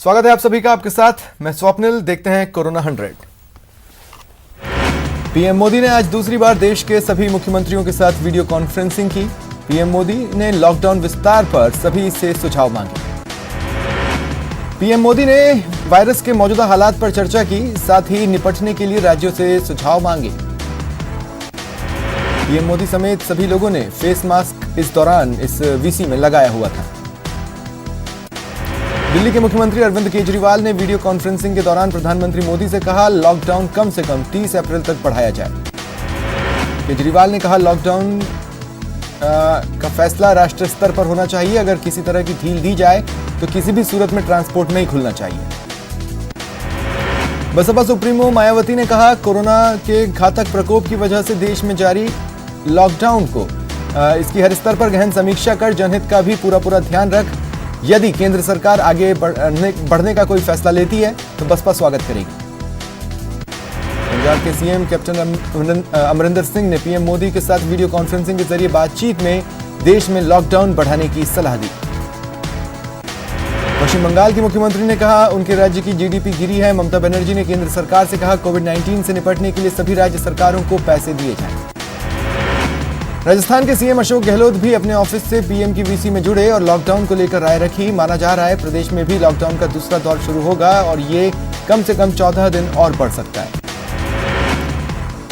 स्वागत है आप सभी का, आपके साथ मैं स्वप्निल। देखते हैं कोरोना 100। पीएम मोदी ने आज दूसरी बार देश के सभी मुख्यमंत्रियों के साथ वीडियो कॉन्फ्रेंसिंग की। पीएम मोदी ने लॉकडाउन विस्तार पर सभी से सुझाव मांगे। पीएम मोदी ने वायरस के मौजूदा हालात पर चर्चा की, साथ ही निपटने के लिए राज्यों से सुझाव मांगे। पीएम मोदी समेत सभी लोगों ने फेस मास्क इस दौरान इस वीसी में लगाया हुआ था। दिल्ली के मुख्यमंत्री अरविंद केजरीवाल ने वीडियो कॉन्फ्रेंसिंग के दौरान प्रधानमंत्री मोदी से कहा, लॉकडाउन कम से कम 30 अप्रैल तक बढ़ाया जाए। केजरीवाल ने कहा, लॉकडाउन का फैसला राष्ट्रीय स्तर पर होना चाहिए। अगर किसी तरह की ढील दी जाए तो किसी भी सूरत में ट्रांसपोर्ट नहीं खुलना चाहिए। बसपा सुप्रीमो मायावती ने कहा, कोरोना के घातक प्रकोप की वजह से देश में जारी लॉकडाउन को इसकी हर स्तर पर गहन समीक्षा कर जनहित का भी पूरा ध्यान रख। यदि केंद्र सरकार आगे बढ़ने का कोई फैसला लेती है तो बसपा स्वागत करेगी। पंजाब के सीएम कैप्टन अमरिंदर सिंह ने पीएम मोदी के साथ वीडियो कॉन्फ्रेंसिंग के जरिए बातचीत में देश में लॉकडाउन बढ़ाने की सलाह दी। पश्चिम बंगाल के मुख्यमंत्री ने कहा, उनके राज्य की जीडीपी गिरी है। ममता बनर्जी ने केंद्र सरकार से कहा, कोविड-19 से निपटने के लिए सभी राज्य सरकारों को पैसे दिए जाएं। राजस्थान के सीएम अशोक गहलोत भी अपने ऑफिस से पीएम की वीसी में जुड़े और लॉकडाउन को लेकर राय रखी। माना जा रहा है प्रदेश में भी लॉकडाउन का दूसरा दौर शुरू होगा और ये कम से कम 14 दिन और बढ़ सकता है।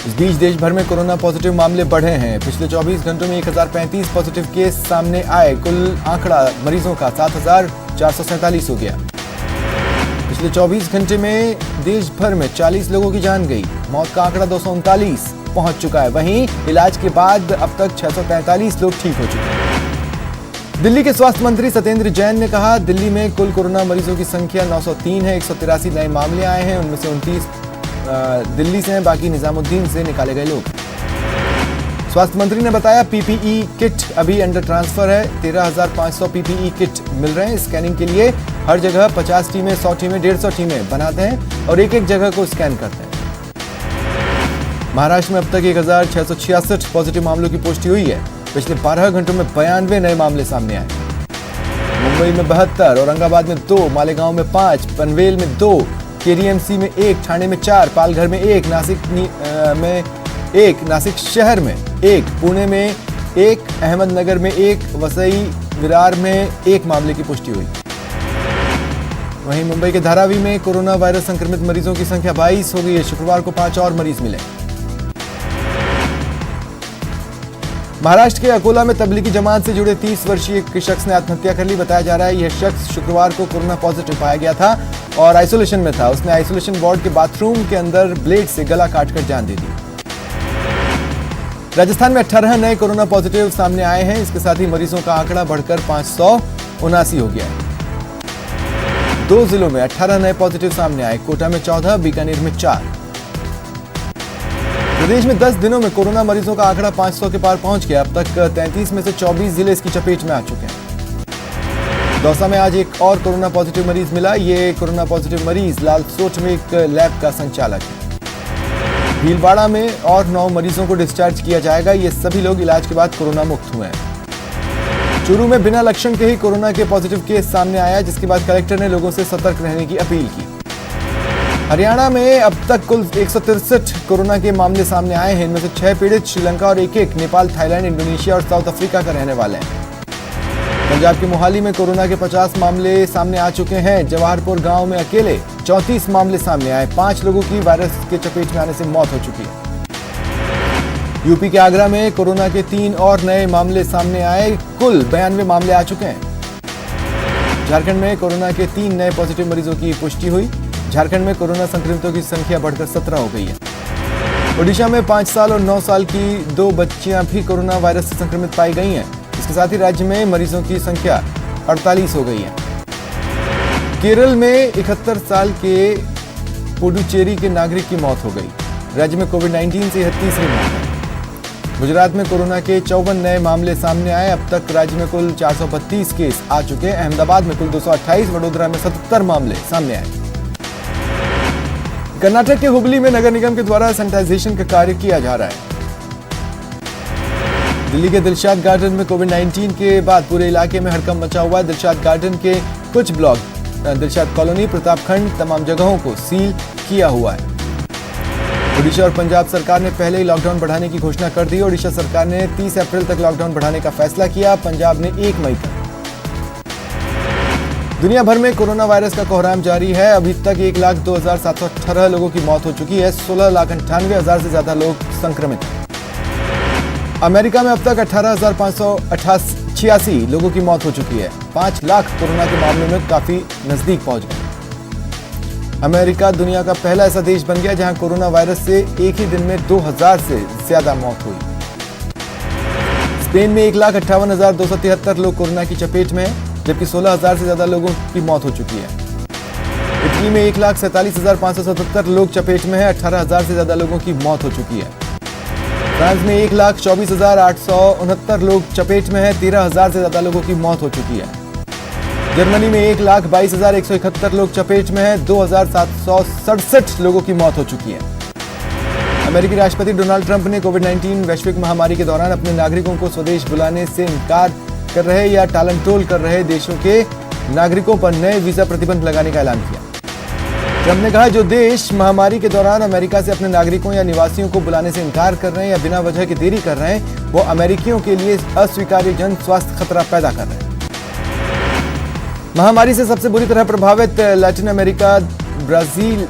इस बीच देश भर में कोरोना पॉजिटिव मामले बढ़े हैं। पिछले 24 घंटों में 1035 पॉजिटिव केस सामने आए। कुल आंकड़ा मरीजों का 7447 हो गया। पिछले 24 घंटे में देश भर में 40 लोगों की जान गई। मौत का आंकड़ा 239 पहुंच चुका है। वहीं इलाज के बाद अब तक 645 लोग ठीक हो चुके हैं। दिल्ली के स्वास्थ्य मंत्री सत्येंद्र जैन ने कहा, दिल्ली में कुल कोरोना मरीजों की संख्या 903 है। 183 नए मामले आए हैं, उनमें से 29 दिल्ली से हैं, बाकी निजामुद्दीन से निकाले गए लोग। स्वास्थ्य मंत्री ने बताया, पीपीई किट अभी अंडर ट्रांसफर है। 13,500 पीपीई किट मिल रहे हैं। स्कैनिंग के लिए हर जगह 50 टीमें, 100 टीमें, 150 टीमें बनाते हैं और एक जगह को स्कैन करते हैं। महाराष्ट्र में अब तक 1666 पॉजिटिव मामलों की पुष्टि हुई है। पिछले 12 घंटों में 92 नए मामले सामने आए। मुंबई में 72, औरंगाबाद में 2, मालेगांव में 5, पनवेल में 2, केडीएमसी में 1, ठाणे में 4, पालघर में 1, नासिक में 1, नासिक शहर में 1, पुणे में 1, अहमदनगर में 1, वसई विरार में 1 मामले की पुष्टि हुई। वहीं मुंबई के धारावी में कोरोना वायरस संक्रमित मरीजों की संख्या 22 हो गई है। शुक्रवार को 5 और मरीज मिले। महाराष्ट्र के अकोला में तबलीगी जमात से जुड़े 30 वर्षीय एक शख्स ने आत्महत्या कर ली। बताया जा रहा है यह शख्स शुक्रवार को कोरोना पॉजिटिव पाया गया था और आइसोलेशन में था। उसने आइसोलेशन वार्ड के बाथरूम के अंदर ब्लेड से गला काटकर जान दे दी। राजस्थान में 18 नए कोरोना पॉजिटिव सामने आए हैं। इसके साथ ही मरीजों का आंकड़ा बढ़कर 579 हो गया है। 2 जिलों में 18 नए पॉजिटिव सामने आए। कोटा में 14, बीकानेर में 4। प्रदेश में 10 दिनों में कोरोना मरीजों का आंकड़ा 500 के पार पहुंच गया। अब तक 33 में से 24 जिले इसकी चपेट में आ चुके हैं। दौसा में आज एक और कोरोना पॉजिटिव मरीज मिला। ये कोरोना पॉजिटिव मरीज लालसोट में एक लैब का संचालक है। भीलवाड़ा में और 9 मरीजों को डिस्चार्ज किया जाएगा। ये सभी लोग इलाज के बाद कोरोना मुक्त हुए हैं। चूरू में बिना लक्षण के ही कोरोना के पॉजिटिव केस सामने आया, जिसके बाद कलेक्टर ने लोगों से सतर्क रहने की अपील की। हरियाणा में अब तक कुल 163 कोरोना के मामले सामने आए हैं। इनमें से 6 पीड़ित श्रीलंका और एक नेपाल, थाईलैंड, इंडोनेशिया और साउथ अफ्रीका का रहने वाले हैं। पंजाब के मोहाली में कोरोना के 50 मामले सामने आ चुके हैं। जवाहरपुर गांव में अकेले 34 मामले सामने आए। 5 लोगों की वायरस के चपेट में आने से मौत हो चुकी है। यूपी के आगरा में कोरोना के 3 और नए मामले सामने आए। कुल 92 मामले आ चुके हैं। झारखंड में कोरोना के 3 नए पॉजिटिव मरीजों की पुष्टि हुई। झारखंड में कोरोना संक्रमितों की संख्या बढ़कर 17 हो गई है। ओडिशा में 5 साल और 9 साल की 2 बच्चियां भी कोरोना वायरस से संक्रमित पाई गई हैं। इसके साथ ही राज्य में मरीजों की संख्या 48 हो गई है। केरल में 71 साल के पुडुचेरी के नागरिक की मौत हो गई। राज्य में कोविड-19 से यह तीसरी मौत है। गुजरात में कोरोना के 54 नए मामले सामने आए। अब तक राज्य में कुल 432 केस आ चुके हैं। अहमदाबाद में कुल 228, वडोदरा में 77 मामले सामने आए। कर्नाटक के हुबली में नगर निगम के द्वारा सैनिटाइजेशन का कार्य किया जा रहा है। दिल्ली के दिलशाद गार्डन में कोविड-19 के बाद पूरे इलाके में हड़कंप मचा हुआ है। दिलशाद गार्डन के कुछ ब्लॉक दिलशाद कॉलोनी, प्रतापखंड तमाम जगहों को सील किया हुआ है। ओडिशा और पंजाब सरकार ने पहले ही लॉकडाउन बढ़ाने की घोषणा कर दी। ओडिशा सरकार ने 30 अप्रैल तक लॉकडाउन बढ़ाने का फैसला किया, पंजाब ने 1 मई तक। दुनिया भर में कोरोना वायरस का कोहराम जारी है। अभी तक 1,02,718 लोगों की मौत हो चुकी है। 16,98,000 से ज्यादा लोग संक्रमित हैं। अमेरिका में अब तक 18,586 लोगों की मौत हो चुकी है। 5 लाख कोरोना के मामलों में काफी नजदीक पहुंच गए। अमेरिका दुनिया का पहला ऐसा देश बन गया जहां कोरोना वायरस से एक ही दिन में 2,000 से ज्यादा मौत हुई। स्पेन में 1,58,273 लोग कोरोना की चपेट में हैं, जबकि 16,000 से ज्यादा लोगों की मौत हो चुकी है। इटली में 1,47,577 लोग चपेट में हैं, 18,000 से ज्यादा लोगों की मौत हो चुकी है। फ्रांस में 1,24,869 लोग चपेट में हैं, 13,000 से ज्यादा लोगों की मौत हो चुकी है। जर्मनी में 1,22,171 लोग चपेट में हैं, 2,767 लोगों की मौत हो चुकी है। अमेरिकी राष्ट्रपति डोनाल्ड ट्रंप ने कोविड-19 वैश्विक महामारी के दौरान अपने नागरिकों को स्वदेश बुलाने से इनकार कर रहे या टालमटोल कर रहे देशों के नागरिकों पर नए वीजा प्रतिबंध लगाने का ऐलान किया। ट्रंप ने कहा, जो देश महामारी के दौरान अमेरिका से अपने नागरिकों या निवासियों को बुलाने से इनकार कर रहे हैं या बिना वजह के देरी कर रहे हैं, वो अमेरिकियों के लिए अस्वीकार्य जन स्वास्थ्य खतरा पैदा कर रहे हैं। महामारी से सबसे बुरी तरह प्रभावित लैटिन अमेरिका ब्राजील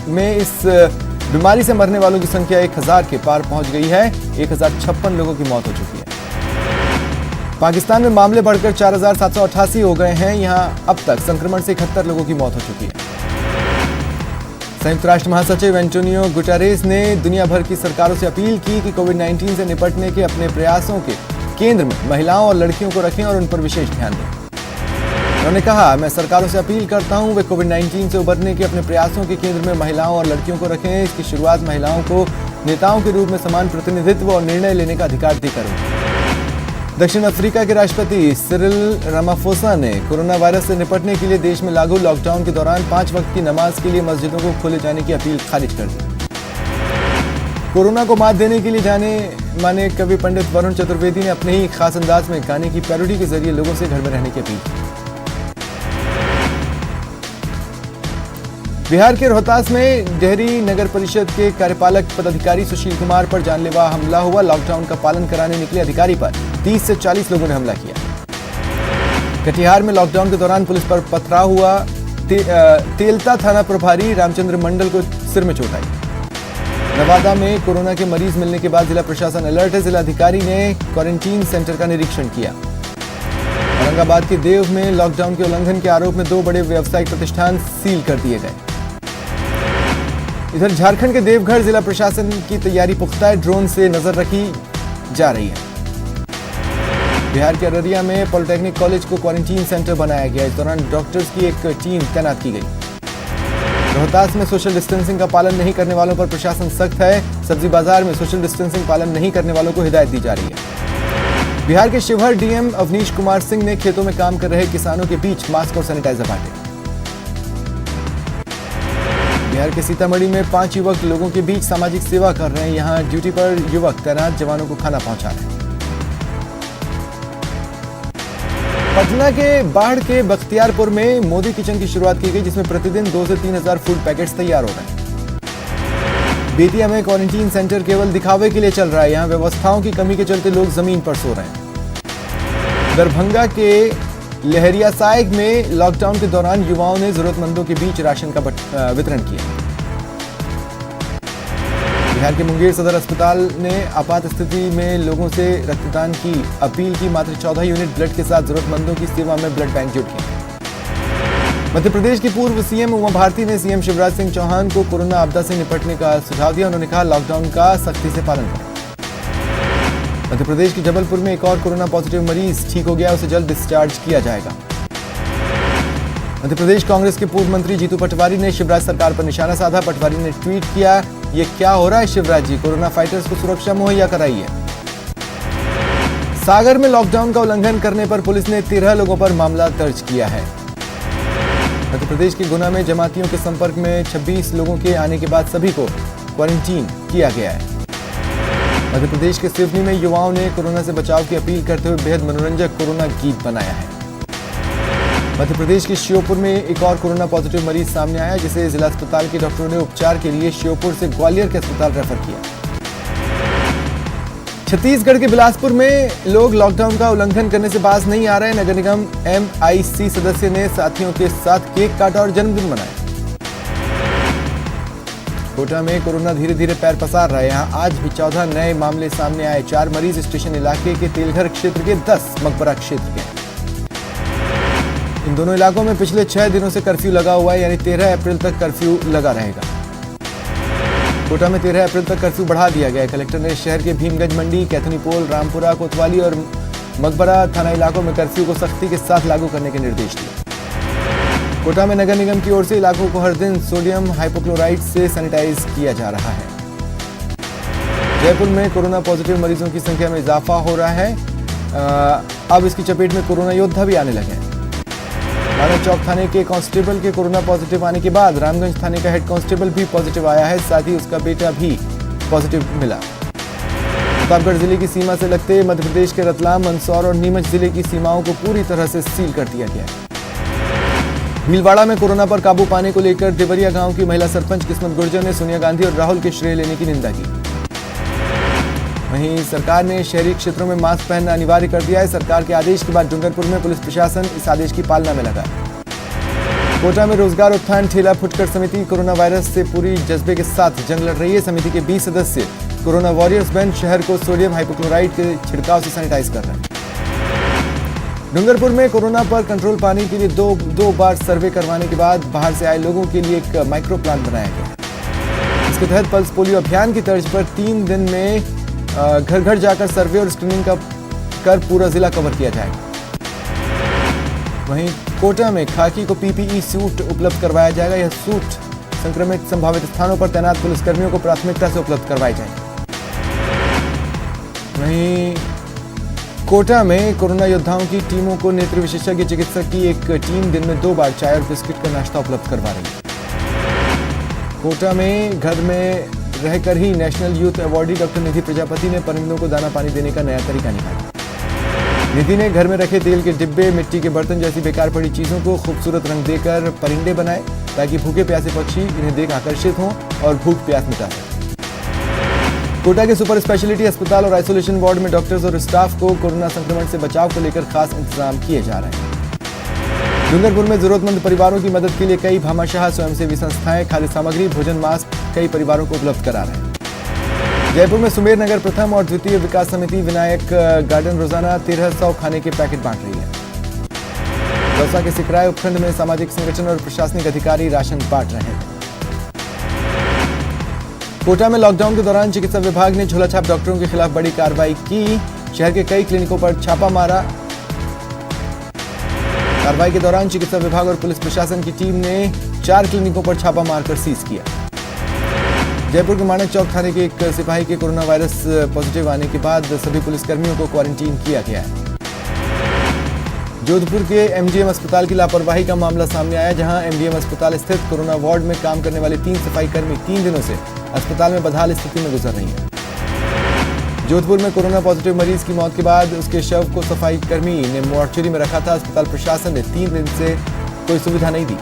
में इस बीमारी से मरने वालों की संख्या 1,000 के पार पहुंच गई है। 1,056 लोगों की मौत हो चुकी है। पाकिस्तान में मामले बढ़कर 4,788 हो गए हैं। यहां अब तक संक्रमण से 71 लोगों की मौत हो चुकी है। संयुक्त राष्ट्र महासचिव एंटोनियो गुटेरेस ने दुनिया भर की सरकारों से अपील की कि कोविड-19 से निपटने के अपने प्रयासों के केंद्र में महिलाओं और लड़कियों को रखें और उन पर विशेष ध्यान दें। उन्होंने कहा, मैं सरकारों से अपील करता हूं वे कोविड-19 से उबरने के अपने प्रयासों के केंद्र में महिलाओं और लड़कियों को रखें। इसकी शुरुआत महिलाओं को नेताओं के रूप में समान प्रतिनिधित्व और निर्णय लेने का अधिकार देकर होगी। दक्षिण अफ्रीका के राष्ट्रपति सिरिल रामाफोसा ने कोरोना वायरस से निपटने के लिए देश में लागू लॉकडाउन के दौरान 5 वक्त की नमाज के लिए मस्जिदों को खोले जाने की अपील खारिज कर दी। कोरोना को मात देने के लिए जाने माने कवि पंडित वरुण चतुर्वेदी ने अपने ही खास अंदाज में गाने की पैरोडी के जरिए लोगों से घर में रहने की अपील की। बिहार के रोहतास में डेहरी नगर परिषद के कार्यपालक पदाधिकारी सुशील कुमार पर जानलेवा हमला हुआ। लॉकडाउन का पालन कराने निकले अधिकारी पर 30 से 40 लोगों ने हमला किया। कटिहार में लॉकडाउन के दौरान पुलिस पर पथराव हुआ। तेलता थाना प्रभारी रामचंद्र मंडल को सिर में चोट आई। नवादा में कोरोना के मरीज मिलने के बाद जिला प्रशासन अलर्ट है। जिलाधिकारी ने क्वारंटीन सेंटर का निरीक्षण किया। औरंगाबाद के देव में लॉकडाउन के उल्लंघन के आरोप में 2 बड़े व्यावसायिक प्रतिष्ठान सील कर दिए गए। इधर झारखंड के देवघर जिला प्रशासन की तैयारी पुख्ता है, ड्रोन से नजर रखी जा रही है। बिहार के अररिया में पॉलिटेक्निक कॉलेज को क्वारंटीन सेंटर बनाया गया। इस दौरान डॉक्टर्स की एक टीम तैनात की गई। रोहतास में सोशल डिस्टेंसिंग का पालन नहीं करने वालों पर प्रशासन सख्त है। सब्जी बाजार में सोशल डिस्टेंसिंग पालन नहीं करने वालों को हिदायत दी जा रही है। बिहार के शिवहर डीएम अवनीश कुमार सिंह ने खेतों में काम कर रहे किसानों के बीच मास्क और सैनिटाइजर बांटे। बिहार के सीतामढ़ी में 5 युवक लोगों के बीच सामाजिक सेवा कर रहे हैं। यहां ड्यूटी पर युवक तैनात जवानों को खाना पहुंचा रहे हैं। पटना के बाढ़ के बख्तियारपुर में मोदी किचन की शुरुआत की गई, जिसमें प्रतिदिन 2 से 3 हजार फूड पैकेट्स तैयार हो रहे हैं। बेतिया में क्वारंटीन सेंटर केवल दिखावे के लिए चल रहा है। यहां व्यवस्थाओं की कमी के चलते लोग जमीन पर सो रहे हैं। दरभंगा के लहरियासाय में लॉकडाउन के दौरान युवाओं ने जरूरतमंदों के बीच राशन का वितरण किया। बिहार के मुंगेर सदर अस्पताल ने आपात स्थिति में लोगों से रक्तदान की अपील की। मात्र 14 यूनिट ब्लड के साथ जरूरतमंदों की सेवा में ब्लड बैंक जुट गए। मध्य प्रदेश की पूर्व सीएम उमा भारती ने सीएम शिवराज सिंह चौहान को कोरोना आपदा से निपटने का सुझाव दिया। उन्होंने कहा, लॉकडाउन का सख्ती से पालन करें। मध्य प्रदेश के जबलपुर में एक और कोरोना पॉजिटिव मरीज ठीक हो गया, उसे जल्द डिस्चार्ज किया जाएगा। मध्य प्रदेश कांग्रेस के पूर्व मंत्री जीतू पटवारी ने शिवराज सरकार पर निशाना साधा। पटवारी ने ट्वीट किया, ये क्या हो रहा है शिवराज जी, कोरोना फाइटर्स को सुरक्षा मुहैया कराइए। सागर में लॉकडाउन का उल्लंघन करने पर पुलिस ने 13 लोगों पर मामला दर्ज किया है। मध्य प्रदेश के गुना में जमातियों के संपर्क में 26 लोगों के आने के बाद सभी को क्वारंटीन किया गया है। मध्य प्रदेश के सिवनी में युवाओं ने कोरोना से बचाव की अपील करते हुए बेहद मनोरंजक कोरोना गीत बनाया है। मध्य प्रदेश के श्योपुर में एक और कोरोना पॉजिटिव मरीज सामने आया, जिसे जिला अस्पताल के डॉक्टरों ने उपचार के लिए श्योपुर से ग्वालियर के अस्पताल रेफर किया। छत्तीसगढ़ के बिलासपुर में लोग लॉकडाउन का उल्लंघन करने से बाज नहीं आ रहे। नगर निगम MIC सदस्य ने साथियों के साथ केक काटा और जन्मदिन मनाया। कोटा में कोरोना धीरे धीरे पैर पसार रहा है। यहां आज भी 14 नए मामले सामने आए। 4 मरीज स्टेशन इलाके के तेलघर क्षेत्र के, 10 मकबरा क्षेत्र के। इन दोनों इलाकों में पिछले 6 दिनों से कर्फ्यू लगा हुआ है, यानी 13 अप्रैल तक कर्फ्यू लगा रहेगा। कोटा में 13 अप्रैल तक कर्फ्यू बढ़ा दिया गया है। कलेक्टर ने शहर के भीमगंज मंडी, कैथनीपोल, रामपुरा, कोतवाली और मकबरा थाना इलाकों में कर्फ्यू को सख्ती के साथ लागू करने के निर्देश दिए। कोटा में नगर निगम की ओर से इलाकों को हर दिन सोडियम हाइपोक्लोराइड से सैनिटाइज किया जा रहा है। जयपुर में कोरोना पॉजिटिव मरीजों की संख्या में इजाफा हो रहा है। अब इसकी चपेट में कोरोना योद्धा भी आने लगे हैं। मानव चौक थाने के कांस्टेबल के कोरोना पॉजिटिव आने के बाद रामगंज थाने का हेड कांस्टेबल भी पॉजिटिव आया है, साथ ही उसका बेटा भी पॉजिटिव मिला। प्रतापगढ़ जिले की सीमा से लगते मध्य प्रदेश के रतलाम, मंदसौर और नीमच जिले की सीमाओं को पूरी तरह से सील कर दिया गया है। भीलवाड़ा में कोरोना पर काबू पाने को लेकर देवरिया गांव की महिला सरपंच किस्मत गुर्जर ने सोनिया गांधी और राहुल के श्रेय लेने की निंदा की। वहीं सरकार ने शहरी क्षेत्रों में मास्क पहनना अनिवार्य कर दिया है। सरकार के आदेश के बाद डूंगरपुर में पुलिस प्रशासन इस आदेश की पालना में लगा। कोटा में रोजगार उत्थान ठेला फुटकर समिति कोरोना वायरस से पूरी जज्बे के साथ जंग लड़ रही है। समिति के 20 सदस्य कोरोना वॉरियर्स बन शहर को सोडियम हाइपोक्लोराइड के छिड़काव से सैनिटाइज कर रहे हैं। डूंगरपुर में कोरोना पर कंट्रोल पाने के लिए दो बार सर्वे करवाने के बाद बाहर से आए लोगों के लिए एक माइक्रो प्लान बनाया गया। इसके तहत पल्स पोलियो अभियान की तर्ज पर 3 दिन में घर घर जाकर सर्वे और स्क्रीनिंग कर पूरा जिला कवर किया जाएगा। वहीं कोटा में खाकी को PPE सूट उपलब्ध करवाया जाएगा। यह सूट संक्रमित संभावित स्थानों पर तैनात पुलिसकर्मियों को प्राथमिकता से उपलब्ध करवाए जाएंगे। वहीं कोटा में कोरोना योद्धाओं की टीमों को नेत्र विशेषज्ञ चिकित्सक की एक टीम दिन में 2 बार चाय और बिस्किट का नाश्ता उपलब्ध करवा रही है। कोटा में घर में रहकर ही नेशनल यूथ अवार्डी डॉक्टर निधि प्रजापति ने परिंदों को दाना पानी देने का नया तरीका निकाला। निधि ने घर में रखे तेल के डिब्बे, मिट्टी के बर्तन जैसी बेकार पड़ी चीजों को खूबसूरत रंग देकर परिंदे बनाए, ताकि भूखे प्यासे पक्षी इन्हें देख आकर्षित हों और भूख प्यास मिटा सकें। कोटा के सुपर स्पेशलिटी अस्पताल और आइसोलेशन वार्ड में डॉक्टर्स और स्टाफ को कोरोना संक्रमण से बचाव को लेकर खास इंतजाम किए जा रहे हैं। डूंगरपुर में जरूरतमंद परिवारों की मदद के लिए कई भामाशाह स्वयंसेवी संस्थाएं खाद्य सामग्री, भोजन, मास्क कई परिवारों को उपलब्ध करा रहे हैं। जयपुर में सुमेर नगर प्रथम और द्वितीय विकास समिति विनायक गार्डन रोजाना 1300 खाने के पैकेट बांट रही है। दौसा के सिकराय उपखंड में सामाजिक संगठन और प्रशासनिक अधिकारी राशन बांट रहे हैं। कोटा में लॉकडाउन के दौरान चिकित्सा विभाग ने झोलाछाप डॉक्टरों के खिलाफ बड़ी कार्रवाई की। शहर के कई क्लिनिकों पर छापा मारा। कार्रवाई के दौरान चिकित्सा विभाग और पुलिस प्रशासन की टीम ने 4 क्लिनिकों पर छापा मारकर सीज किया। जयपुर के मानक चौक थाने के एक सिपाही के कोरोना वायरस पॉजिटिव आने के बाद सभी पुलिसकर्मियों को क्वारंटीन किया गया है। जोधपुर के MGM अस्पताल की लापरवाही का मामला सामने आया, जहां MGM अस्पताल स्थित कोरोना वार्ड में काम करने वाले 3 सफाई कर्मी 3 दिनों से अस्पताल में बदहाल स्थिति में गुजर रही हैं। जोधपुर में कोरोना पॉजिटिव मरीज की मौत के बाद उसके शव को सफाई कर्मी ने मोर्चरी में रखा था। अस्पताल प्रशासन ने 3 दिन से कोई सुविधा नहीं दी।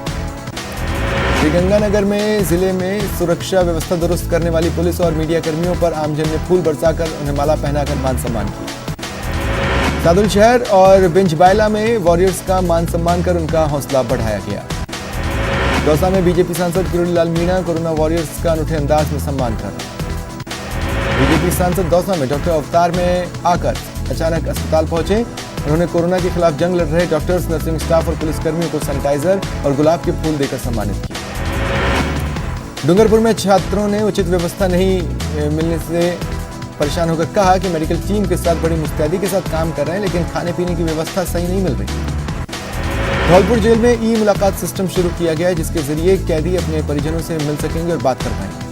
श्रीगंगानगर में जिले में सुरक्षा व्यवस्था दुरुस्त करने वाली पुलिस और मीडिया कर्मियों पर आमजन ने फूल बरसाकर उन्हें माला पहनाकर मान सम्मान किया। सादुल शहर और बिंजबायला में वॉरियर्स का मान सम्मान कर उनका हौसला बढ़ाया गया। दौसा में बीजेपी सांसद किरोड़ीलाल मीणा कोरोना वॉरियर्स का अनूठे अंदाज में सम्मान कर रहे हैं। बीजेपी सांसद दौसा में डॉक्टर अवतार में आकर अचानक अस्पताल पहुंचे। उन्होंने कोरोना के खिलाफ जंग लड़ रहे डॉक्टर्स, नर्सिंग स्टाफ और पुलिसकर्मियों को सैनिटाइजर और गुलाब के फूल देकर सम्मानित किया। डूंगरपुर में छात्रों ने उचित व्यवस्था नहीं मिलने से परेशान होकर कहा कि मेडिकल टीम के साथ बड़ी मुस्तैदी के साथ काम कर रहे हैं, लेकिन खाने पीने की व्यवस्था सही नहीं मिल रही। धौलपुर जेल में ई मुलाकात सिस्टम शुरू किया गया है, जिसके जरिए कैदी अपने परिजनों से मिल सकेंगे और बात कर पाएंगे।